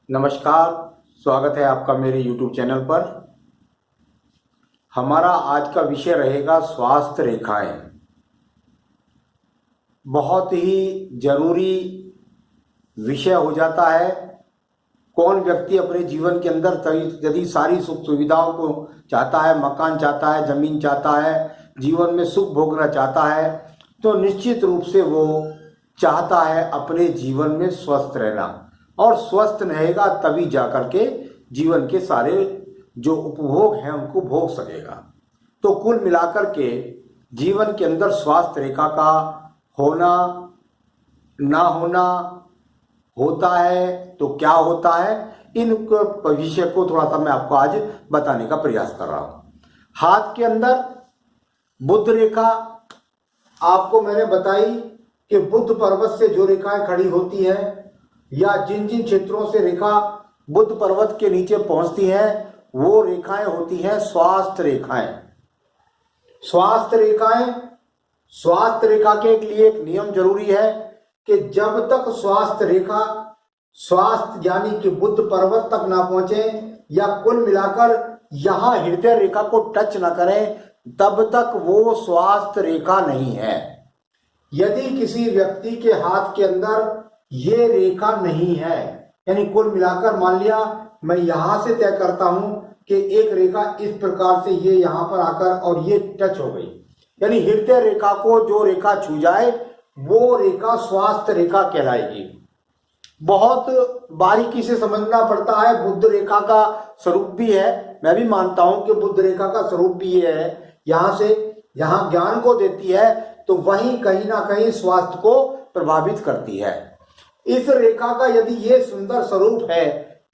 नमस्कार। स्वागत है आपका मेरे YouTube चैनल पर। हमारा आज का विषय रहेगा स्वास्थ्य रेखाएं। बहुत ही जरूरी विषय हो जाता है। कौन व्यक्ति अपने जीवन के अंदर यदि सारी सुख सुविधाओं को चाहता है, मकान चाहता है, जमीन चाहता है, जीवन में सुख भोगना चाहता है, तो निश्चित रूप से वो चाहता है अपने जीवन में स्वस्थ रहना, और स्वस्थ रहेगा तभी जाकर के जीवन के सारे जो उपभोग हैं उनको भोग सकेगा। तो कुल मिलाकर के जीवन के अंदर स्वास्थ्य रेखा का होना ना होना होता है तो क्या होता है, इन विषय को थोड़ा सा मैं आपको आज बताने का प्रयास कर रहा हूं। हाथ के अंदर बुध रेखा आपको मैंने बताई कि बुध पर्वत से जो रेखाएं खड़ी होती हैं या जिन जिन क्षेत्रों से रेखा बुध पर्वत के नीचे पहुंचती हैं वो रेखाएं होती हैं स्वास्थ्य रेखाएं। स्वास्थ्य रेखा के लिए एक नियम जरूरी है कि जब तक स्वास्थ्य रेखा स्वास्थ्य यानी कि बुध पर्वत तक ना पहुंचे या कुल मिलाकर यहां हृदय रेखा को टच ना करें, तब तक वो स्वास्थ्य रेखा नहीं है। यदि किसी व्यक्ति के हाथ के अंदर ये रेखा नहीं है, यानी कुल मिलाकर मान लिया मैं यहां से तय करता हूं कि एक रेखा इस प्रकार से ये यहां पर आकर और ये टच हो गई, यानी हृदय रेखा को जो रेखा छू जाए वो रेखा स्वास्थ्य रेखा कहलाएगी। बहुत बारीकी से समझना पड़ता है। बुध रेखा का स्वरूप भी है, मैं भी मानता हूं कि बुध रेखा का स्वरूप भी ये है, यहां से यहां ज्ञान को देती है तो वहीं कहीं ना कहीं स्वास्थ्य को प्रभावित करती है। इस रेखा का यदि ये सुंदर स्वरूप है,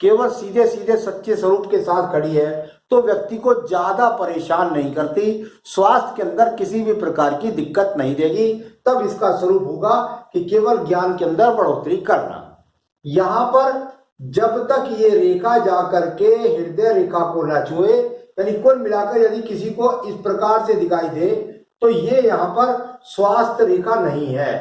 केवल सीधे सीधे सच्चे स्वरूप के साथ खड़ी है, तो व्यक्ति को ज्यादा परेशान नहीं करती, स्वास्थ्य के अंदर किसी भी प्रकार की दिक्कत नहीं देगी। तब इसका स्वरूप होगा कि केवल ज्ञान के अंदर बढ़ोतरी करना। यहां पर जब तक ये रेखा जाकर के हृदय रेखा को न छुए, यानी कुल मिलाकर यदि किसी को इस प्रकार से दिखाई दे तो ये यहाँ पर स्वास्थ्य रेखा नहीं है।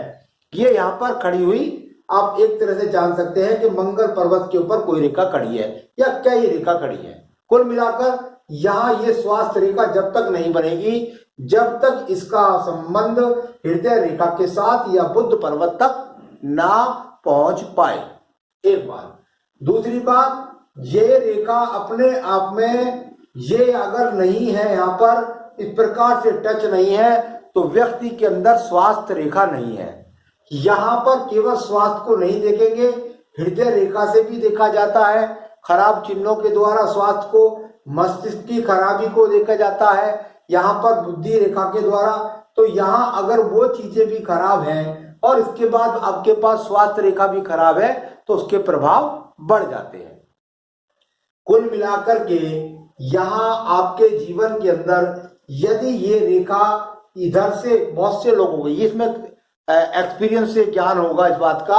ये यहाँ पर खड़ी हुई आप एक तरह से जान सकते हैं कि मंगल पर्वत के ऊपर कोई रेखा खड़ी है या कई रेखा खड़ी है। कुल मिलाकर यहाँ ये स्वास्थ्य रेखा जब तक नहीं बनेगी जब तक इसका संबंध हृदय रेखा के साथ या बुध पर्वत तक ना पहुंच पाए। एक बात। दूसरी बात, ये रेखा अपने आप में ये अगर नहीं है, यहाँ पर इस प्रकार से टच नहीं है, तो व्यक्ति के अंदर स्वास्थ्य रेखा नहीं है। यहाँ पर केवल स्वास्थ्य को नहीं देखेंगे, हृदय रेखा से भी देखा जाता है। खराब चिन्हों के द्वारा स्वास्थ्य को, मस्तिष्क की खराबी को देखा जाता है, यहाँ पर बुद्धि रेखा के द्वारा। तो यहाँ अगर वो चीजें भी खराब हैं और इसके बाद आपके पास स्वास्थ्य रेखा भी खराब है तो उसके प्रभाव बढ़ जाते हैं। कुल मिलाकर के यहाँ आपके जीवन के अंदर यदि ये रेखा इधर से, बहुत से लोगों को इसमें एक्सपीरियंस से ज्ञान होगा इस बात का,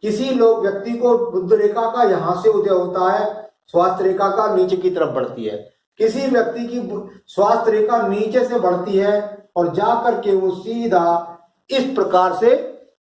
किसी लोग व्यक्ति को बुध रेखा का यहां से उदय होता है, स्वास्थ्य रेखा का नीचे की तरफ बढ़ती है। किसी व्यक्ति की स्वास्थ्य रेखा नीचे से बढ़ती है और जाकर के वो सीधा इस प्रकार से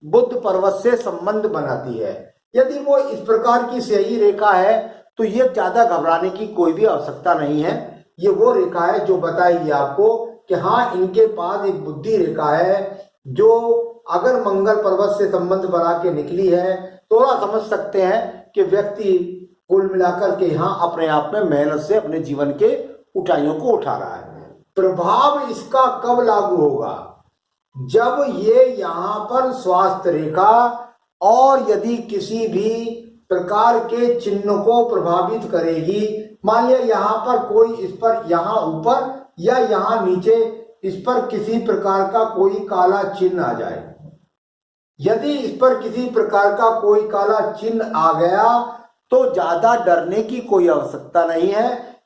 बुध पर्वत से संबंध बनाती है। यदि वो इस प्रकार की सही रेखा है तो ये ज्यादा घबराने की कोई भी आवश्यकता नहीं है। ये वो रेखा है जो बताएगी आपको कि हाँ, इनके पास एक बुद्धि रेखा है जो अगर मंगल पर्वत से संबंध बना के निकली है, थोड़ा समझ सकते हैं कि व्यक्ति कुल मिलाकर के यहाँ अपने आप में मेहनत से अपने जीवन के ऊंचाइयों को उठा रहा है। प्रभाव इसका कब लागू होगा? जब ये यहाँ पर स्वास्थ्य रेखा और यदि किसी भी प्रकार के चिन्ह को प्रभावित करेगी, मान लिया यहाँ पर कोई इस पर यहाँ ऊपर या यहाँ नीचे इस पर किसी प्रकार का कोई काला चिन्ह आ जाए, यदि इस पर किसी प्रकार का कोई काला चिन्ह आ गया तो ज्यादा डरने की कोई आवश्यकता नहीं है।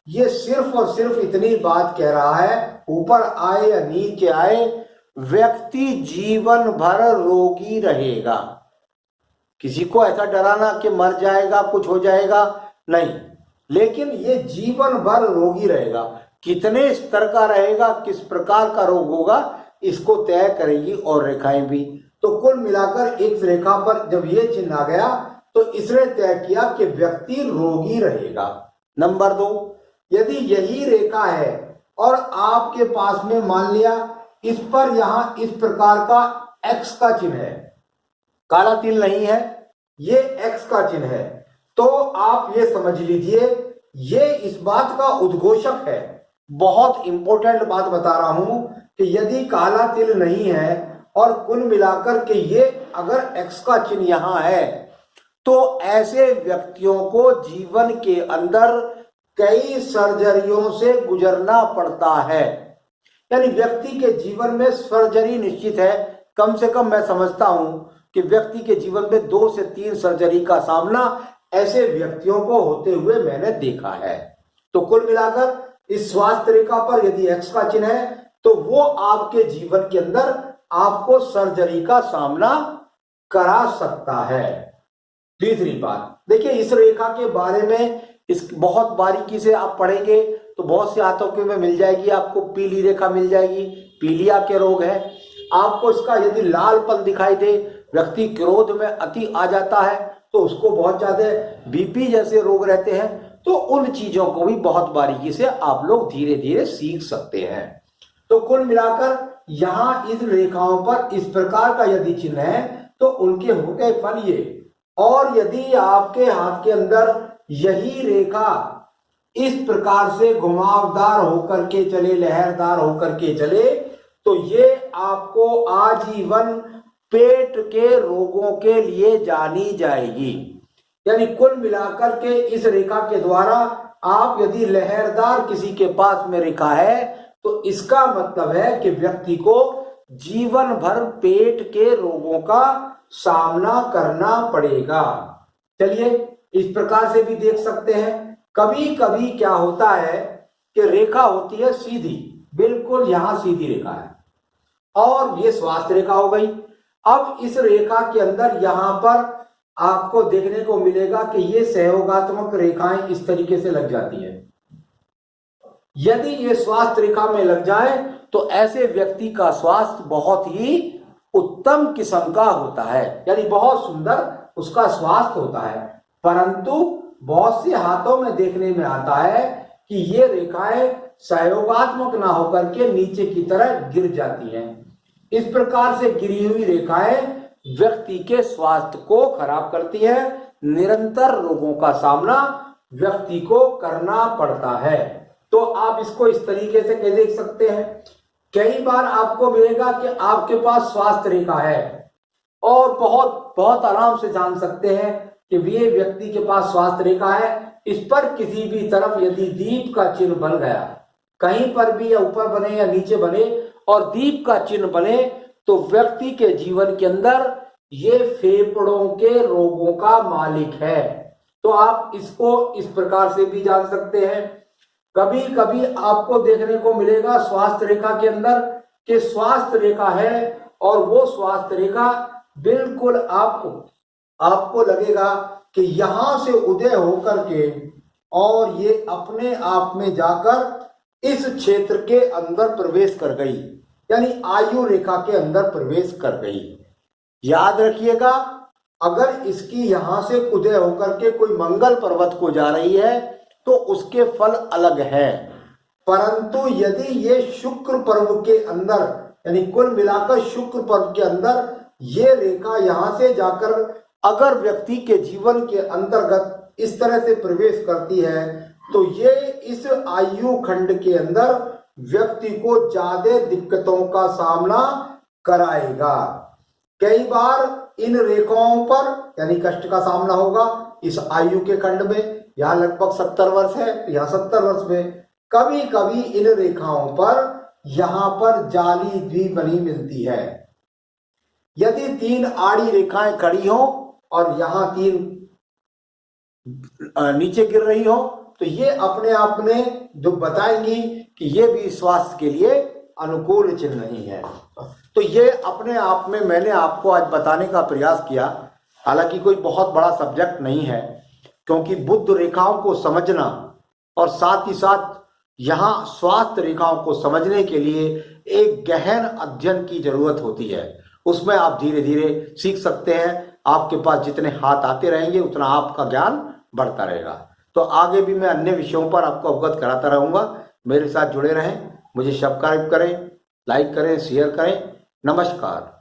ये सिर्फ और सिर्फ इतनी बात कह रहा है, ऊपर आए या नीचे आए, व्यक्ति जीवन भर रोगी रहेगा। किसी को ऐसा डराना कि मर जाएगा, कुछ हो जाएगा, नहीं, लेकिन ये जीवन भर रोगी रहेगा। कितने स्तर का रहेगा, किस प्रकार का रोग होगा, इसको तय करेगी और रेखाएं भी। तो कुल मिलाकर एक रेखा पर जब ये चिन्ह आ गया तो इसने तय किया कि व्यक्ति रोगी रहेगा। नंबर 2, यदि यही रेखा है और आपके पास में मान लिया इस पर यहां इस प्रकार का एक्स का चिन्ह है, काला तिल नहीं है, ये एक्स का चिन्ह है, तो आप ये समझ लीजिए ये इस बात का उद्घोषक है। बहुत इंपॉर्टेंट बात बता रहा हूं कि यदि काला तिल नहीं है और कुल मिलाकर के ये अगर एक्स का चिन्ह यहां है, तो ऐसे व्यक्तियों को जीवन के अंदर कई सर्जरियों से गुजरना पड़ता है। यानी व्यक्ति के जीवन में सर्जरी निश्चित है। कम से कम मैं समझता हूं कि व्यक्ति के जीवन में 2 से 3 सर्जरी का सामना ऐसे व्यक्तियों को होते हुए मैंने देखा है। तो कुल मिलाकर इस स्वास्थ्य रेखा पर यदि एक्स का चिन्ह है तो वो आपके जीवन के अंदर आपको सर्जरी का सामना करा सकता है। तीसरी बात देखिए, इस रेखा के बारे में इस बहुत बारीकी से आप पढ़ेंगे तो बहुत से आतंकों में मिल जाएगी, आपको पीली रेखा मिल जाएगी, पीलिया के रोग है। आपको इसका यदि लालपन दिखाई दे, व्यक्ति क्रोध में अति आ जाता है तो उसको बहुत ज्यादा बीपी जैसे रोग रहते हैं, तो उन चीजों को भी बहुत बारीकी से आप लोग धीरे धीरे सीख सकते हैं। तो कुल मिलाकर यहां इस रेखाओं पर इस प्रकार का यदि चिन्ह है तो उनके हो गए फल ये। और यदि आपके हाथ के अंदर यही रेखा इस प्रकार से घुमावदार होकर के चले, लहरदार होकर के चले, तो ये आपको आजीवन पेट के रोगों के लिए जानी जाएगी। यानी कुल मिलाकर के इस रेखा के द्वारा आप यदि लहरदार किसी के पास में रेखा है तो इसका मतलब है कि व्यक्ति को जीवन भर पेट के रोगों का सामना करना पड़ेगा। चलिए इस प्रकार से भी देख सकते हैं। कभी कभी क्या होता है कि रेखा होती है सीधी, बिल्कुल यहां सीधी रेखा है और ये स्वास्थ्य रेखा हो गई। अब इस रेखा के अंदर यहां पर आपको देखने को मिलेगा कि ये सहयोगात्मक रेखाएं इस तरीके से लग जाती है। यदि ये स्वास्थ्य रेखा में लग जाए तो ऐसे व्यक्ति का स्वास्थ्य बहुत ही उत्तम किस्म का होता है, यानी बहुत सुंदर उसका स्वास्थ्य होता है। परंतु बहुत से हाथों में देखने में आता है कि ये रेखाएं सहयोगात्मक ना होकर के नीचे की तरह गिर जाती हैं। इस प्रकार से गिरी हुई रेखाएं व्यक्ति के स्वास्थ्य को खराब करती है। निरंतर रोगों का सामना व्यक्ति को करना पड़ता है। तो आप इसको इस तरीके से कैसे देख सकते हैं, कई बार आपको मिलेगा कि आपके पास स्वास्थ्य रेखा है और बहुत बहुत आराम से जान सकते हैं कि ये व्यक्ति के पास स्वास्थ्य रेखा है। इस पर किसी भी तरफ यदि दीप का चिन्ह बन गया, कहीं पर भी या ऊपर बने या नीचे बने और दीप का चिन्ह बने, तो व्यक्ति के जीवन के अंदर ये फेफड़ों के रोगों का मालिक है। तो आप इसको इस प्रकार से भी जान सकते हैं। कभी कभी आपको देखने को मिलेगा स्वास्थ्य रेखा के अंदर कि स्वास्थ्य रेखा है और वो स्वास्थ्य रेखा बिल्कुल आपको लगेगा कि यहां से उदय होकर के और ये अपने आप में जाकर इस क्षेत्र के अंदर प्रवेश कर गई, यानी आयु रेखा के अंदर प्रवेश कर गई। याद रखिएगा, अगर इसकी यहां से उदय होकर के कोई मंगल पर्वत को जा रही है तो उसके फल अलग है। परंतु यदि ये शुक्र पर्व के अंदर, यानी कुल मिलाकर शुक्र पर्व के अंदर ये रेखा यहां से जाकर अगर व्यक्ति के जीवन के अंतर्गत इस तरह से प्रवेश करती है तो ये इस आयु खंड के अंदर व्यक्ति को ज्यादा दिक्कतों का सामना कराएगा। कई बार इन रेखाओं पर यानी कष्ट का सामना होगा इस आयु के खंड में। यहाँ लगभग 70 वर्ष है, यहाँ 70 वर्ष में कभी कभी इन रेखाओं पर यहाँ पर जाली भी बनी मिलती है। यदि 3 आड़ी रेखाएं खड़ी हो और यहाँ 3 नीचे गिर रही हो तो ये अपने आप में जो बताएंगी कि ये भी स्वास्थ्य के लिए अनुकूल चिन्ह नहीं है। तो ये अपने आप में मैंने आपको आज बताने का प्रयास किया। हालांकि कोई बहुत बड़ा सब्जेक्ट नहीं है, क्योंकि बुध रेखाओं को समझना और साथ ही साथ यहाँ स्वास्थ्य रेखाओं को समझने के लिए एक गहन अध्ययन की जरूरत होती है। उसमें आप धीरे धीरे सीख सकते हैं। आपके पास जितने हाथ आते रहेंगे उतना आपका ज्ञान बढ़ता रहेगा। तो आगे भी मैं अन्य विषयों पर आपको अवगत कराता रहूँगा। मेरे साथ जुड़े रहें, मुझे सब्सक्राइब करें, लाइक करें, शेयर करें। नमस्कार।